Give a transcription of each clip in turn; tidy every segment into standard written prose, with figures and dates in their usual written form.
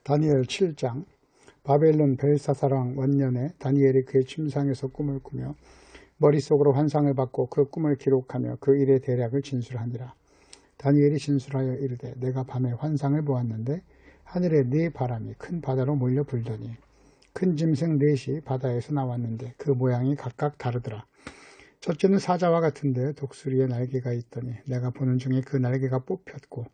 다니엘 7장. 바벨론 벨사사랑 원년에 다니엘이 그의 침상에서 꿈을 꾸며 머릿속으로 환상을 받고 그 꿈을 기록하며 그 일의 대략을 진술하니라. 다니엘이 진술하여 이르되 내가 밤에 환상을 보았는데 하늘에 네 바람이 큰 바다로 몰려 불더니 큰 짐승 넷이 바다에서 나왔는데 그 모양이 각각 다르더라. 첫째는 사자와 같은데 독수리의 날개가 있더니 내가 보는 중에 그 날개가 뽑혔고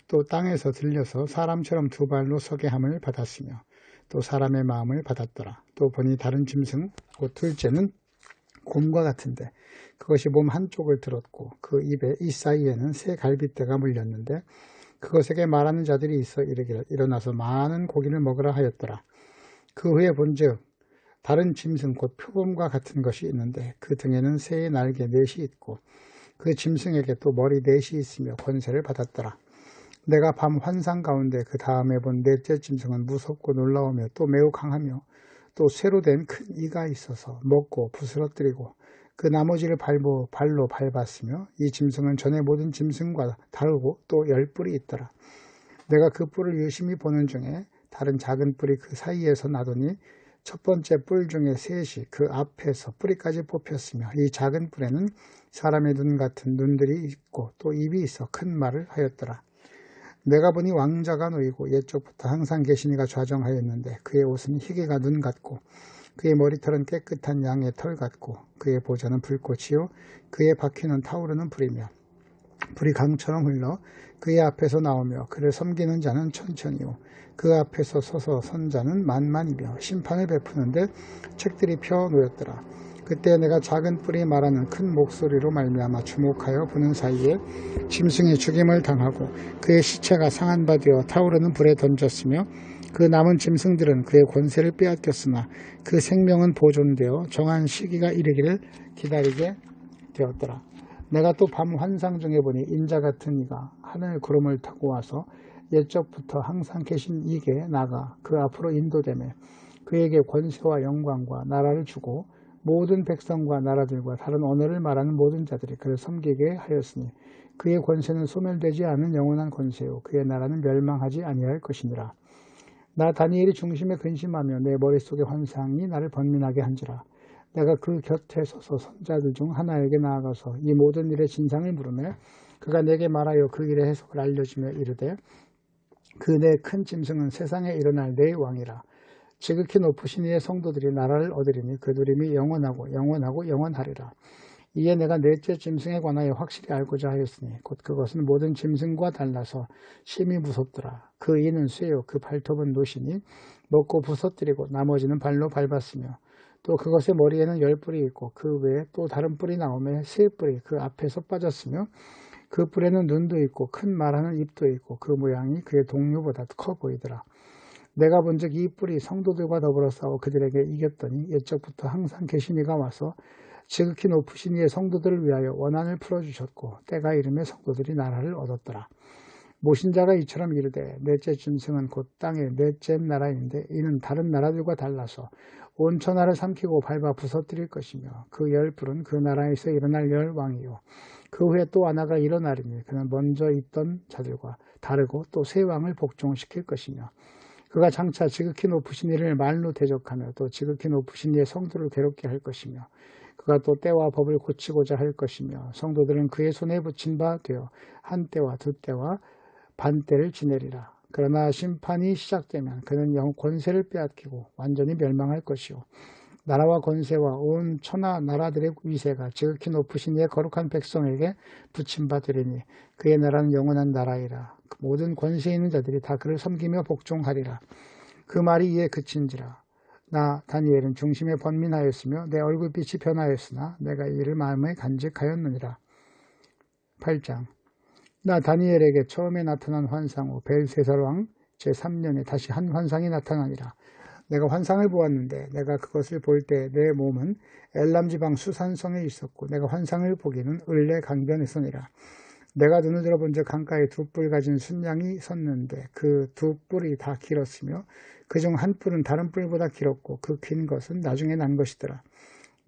또 땅에서 들려서 사람처럼 두 발로 서게 함을 받았으며 또 사람의 마음을 받았더라. 또 보니 다른 짐승 곧 둘째는 곰과 같은데 그것이 몸 한쪽을 들었고 그 입에 이 사이에는 새 갈빗대가 물렸는데 그것에게 말하는 자들이 있어 이르기를 일어나서 많은 고기를 먹으라 하였더라. 그 후에 본즉 다른 짐승 곧 표범과 같은 것이 있는데 그 등에는 새의 날개 넷이 있고 그 짐승에게 또 머리 넷이 있으며 권세를 받았더라. 내가 밤 환상 가운데 그 다음에 본 넷째 짐승은 무섭고 놀라우며 또 매우 강하며 또 쇠로 된 큰 이가 있어서 먹고 부스러뜨리고 그 나머지를 발로 밟았으며 이 짐승은 전에 모든 짐승과 다르고 또 10뿔이 있더라. 내가 그 뿔을 유심히 보는 중에 다른 작은 뿔이 그 사이에서 나더니 첫 번째 뿔 중에 셋이 그 앞에서 뿌리까지 뽑혔으며 이 작은 뿔에는 사람의 눈 같은 눈들이 있고 또 입이 있어 큰 말을 하였더라. 내가 보니 왕자가 놓이고 옛적부터 항상 계신 이가 좌정하였는데 그의 옷은 희게가 눈 같고 그의 머리털은 깨끗한 양의 털 같고 그의 보좌는 불꽃이요 그의 바퀴는 타오르는 불이며 불이 강처럼 흘러 그의 앞에서 나오며 그를 섬기는 자는 천천히요 그 앞에서 서서 선 자는 만만이며 심판을 베푸는데 책들이 펴 놓였더라. 그때 내가 작은 뿔이 말하는 큰 목소리로 말미암아 주목하여 보는 사이에 짐승이 죽임을 당하고 그의 시체가 상한 바 되어 타오르는 불에 던졌으며 그 남은 짐승들은 그의 권세를 빼앗겼으나 그 생명은 보존되어 정한 시기가 이르기를 기다리게 되었더라. 내가 또 밤 환상 중에 보니 인자 같은 이가 하늘 구름을 타고 와서 옛적부터 항상 계신 이게 나가 그 앞으로 인도되매 그에게 권세와 영광과 나라를 주고 모든 백성과 나라들과 다른 언어를 말하는 모든 자들이 그를 섬기게 하였으니 그의 권세는 소멸되지 않은 영원한 권세요 그의 나라는 멸망하지 아니할 것이니라. 나 다니엘이 중심에 근심하며 내 머릿속의 환상이 나를 번민하게 한지라. 내가 그 곁에 서서 선자들 중 하나에게 나아가서 이 모든 일의 진상을 물으며 그가 내게 말하여 그 일의 해석을 알려주며 이르되 그 내 큰 짐승은 세상에 일어날 내 왕이라. 지극히 높으신 이의 성도들이 나라를 얻으리니 그 누림이 영원하고 영원하고 영원하리라. 이에 내가 넷째 짐승에 관하여 확실히 알고자 하였으니 곧 그것은 모든 짐승과 달라서 심히 무섭더라. 그 이는 쇠요 그 발톱은 노시니 먹고 부서뜨리고 나머지는 발로 밟았으며 또 그것의 머리에는 10뿔이 있고 그 외에 또 다른 뿔이 나오매 세 뿔이 그 앞에서 빠졌으며 그 뿔에는 눈도 있고 큰 말하는 입도 있고 그 모양이 그의 동류보다 커 보이더라. 내가 본즉 이 뿔이 성도들과 더불어 싸워 그들에게 이겼더니 옛적부터 항상 계신 이가 와서 지극히 높으신 이의 성도들을 위하여 원한을 풀어주셨고 때가 이르매 성도들이 나라를 얻었더라. 모신자가 이처럼 이르되 넷째 짐승은 곧 땅의 넷째 나라인데 이는 다른 나라들과 달라서 온 천하를 삼키고 밟아 부서뜨릴 것이며 그 10뿔은 그 나라에서 일어날 왕이요 그 후에 또 하나가 일어나리니 그는 먼저 있던 자들과 다르고 또 새 왕을 복종시킬 것이며 그가 장차 지극히 높으신 이를 말로 대적하며 또 지극히 높으신 이의 성도를 괴롭게 할 것이며 그가 또 때와 법을 고치고자 할 것이며 성도들은 그의 손에 붙인 바 되어 한 때와 두 때와 반 때를 지내리라. 그러나 심판이 시작되면 그는 영 권세를 빼앗기고 완전히 멸망할 것이요 나라와 권세와 온 천하 나라들의 위세가 지극히 높으신 이의 거룩한 백성에게 붙임 바 되리니 그의 나라는 영원한 나라이라. 모든 권세 있는 자들이 다 그를 섬기며 복종하리라. 그 말이 이에 그친지라. 나 다니엘은 중심에 번민하였으며 내 얼굴빛이 변하였으나 내가 이를 마음에 간직하였느니라. 8장. 나 다니엘에게 처음에 나타난 환상 후 벨세살 왕 제3년에 다시 한 환상이 나타나니라. 내가 환상을 보았는데 내가 그것을 볼 때 내 몸은 엘람 지방 수산성에 있었고 내가 환상을 보기는 을레 강변에서니라. 내가 눈을 들어본 즉 강가에 두 뿔 가진 순양이 섰는데 그 두 뿔이 다 길었으며 그중 한 뿔은 다른 뿔보다 길었고 그 긴 것은 나중에 난 것이더라.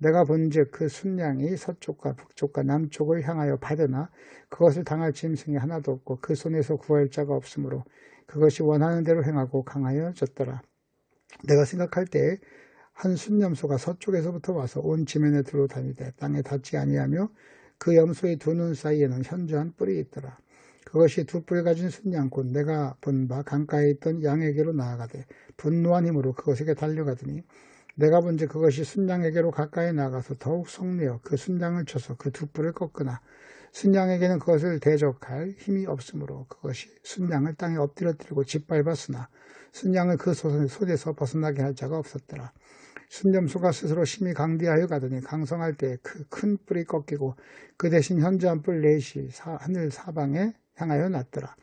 내가 본즉 그 순양이 서쪽과 북쪽과 남쪽을 향하여 받으나 그것을 당할 짐승이 하나도 없고 그 손에서 구할 자가 없으므로 그것이 원하는 대로 행하고 강하여졌더라. 내가 생각할 때에 한 순염소가 서쪽에서부터 와서 온 지면에 두루 다니되 땅에 닿지 아니하며 그 염소의 두 눈 사이에는 현저한 뿔이 있더라. 그것이 두 뿔 가진 순양 곧 내가 본 바 강가에 있던 양에게로 나아가되 분노한 힘으로 그것에게 달려가더니 내가 본즉 그것이 순양에게로 가까이 나가서 더욱 성내어 그 순양을 쳐서 그 두 뿔을 꺾으나 순양에게는 그것을 대적할 힘이 없으므로 그것이 순양을 땅에 엎드려뜨리고 짓밟았으나 순양을 그 손에서 벗어나게 할 자가 없었더라. 순염소가 스스로 심히 강대하여 가더니 강성할 때 그 큰 뿔이 꺾이고 그 대신 현저한 뿔 넷이 하늘 사방에 향하여 났더라.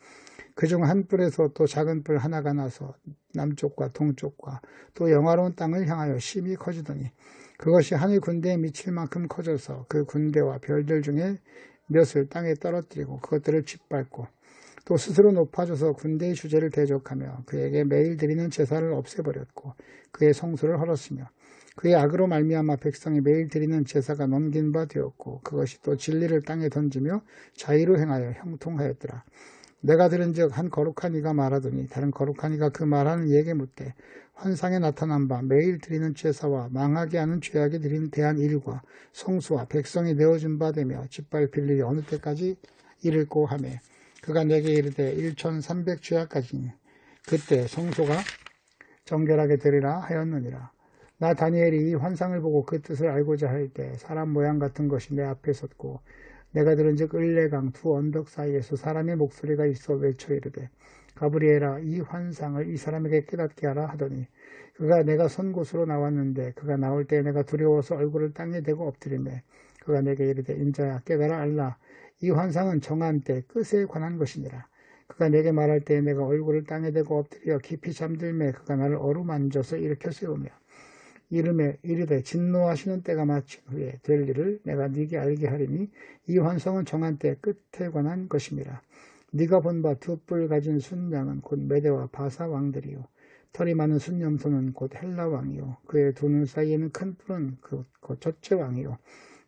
그중 한 뿔에서 또 작은 뿔 하나가 나서 남쪽과 동쪽과 또 영화로운 땅을 향하여 심히 커지더니 그것이 하늘 군대에 미칠 만큼 커져서 그 군대와 별들 중에 몇을 땅에 떨어뜨리고 그것들을 짓밟고 또 스스로 높아져서 군대의 주제를 대적하며 그에게 매일 드리는 제사를 없애버렸고 그의 성소를 헐었으며 그의 악으로 말미암아 백성이 매일 드리는 제사가 넘긴 바 되었고 그것이 또 진리를 땅에 던지며 자의로 행하여 형통하였더라. 내가 들은즉 한 거룩한 이가 말하더니 다른 거룩한 이가 그 말하는 이에게 묻되 환상에 나타난 바 매일 드리는 제사와 망하게 하는 죄악에 대한 일과 성수와 백성이 내어준 바 되며 짓밟힐 일이 어느 때까지 이를꼬 하며 그가 내게 이르되 1300 죄악까지니 그때 성소가 정결하게 되리라 하였느니라. 나 다니엘이 이 환상을 보고 그 뜻을 알고자 할 때 사람 모양 같은 것이 내 앞에 섰고 내가 들은즉 을레강 두 언덕 사이에서 사람의 목소리가 있어 외쳐 이르되 가브리엘아 이 환상을 이 사람에게 깨닫게 하라 하더니 그가 내가 선 곳으로 나왔는데 그가 나올 때 내가 두려워서 얼굴을 땅에 대고 엎드리매 그가 내게 이르되 인자야 깨달아 알라 이 환상은 정한 때 끝에 관한 것이니라. 그가 내게 말할 때 내가 얼굴을 땅에 대고 엎드려 깊이 잠들매 그가 나를 어루만져서 일으켜 세우며 이르되 진노하시는 때가 마친 후에 될 일을 내가 네게 알게 하리니 이 환상은 정한 때 끝에 관한 것입니다. 네가 본 바 두 뿔 가진 순양은 곧 메대와 바사 왕들이요 털이 많은 순염소는 곧 헬라 왕이요 그의 두 눈 사이에는 큰 뿔은 곧 첫째 왕이요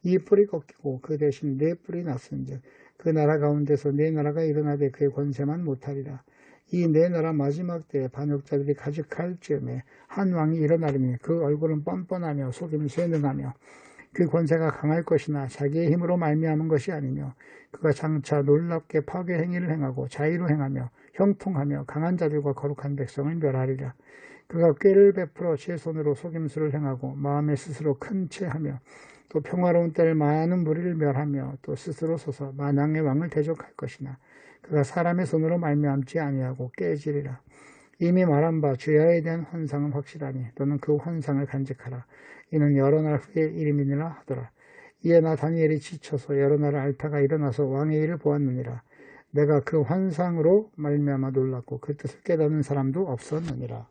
이 뿔이 꺾이고 그 대신 네 뿔이 났은즉 그 나라 가운데서 네 나라가 일어나되 그의 권세만 못하리라. 이 네 나라 마지막 때에 반역자들이 가득할 즈음에 한 왕이 일어나리니 그 얼굴은 뻔뻔하며 속임수에 능하며 그 권세가 강할 것이나 자기의 힘으로 말미암은 것이 아니며 그가 장차 놀랍게 파괴 행위를 행하고 자의로 행하며 형통하며 강한 자들과 거룩한 백성을 멸하리라. 그가 꾀를 베풀어 제 손으로 속임수를 행하고 마음에 스스로 큰 채하며 또 평화로운 때를 많은 무리를 멸하며 또 스스로 서서 만왕의 왕을 대적할 것이나 그가 사람의 손으로 말미암지 아니하고 깨지리라. 이미 말한 바 주야에 대한 환상은 확실하니 너는 그 환상을 간직하라. 이는 여러 날 후의 일임이니라 하더라. 이에 나 다니엘이 지쳐서 여러 날 앓다가 일어나서 왕의 일을 보았느니라. 내가 그 환상으로 말미암아 놀랐고 그 뜻을 깨닫는 사람도 없었느니라.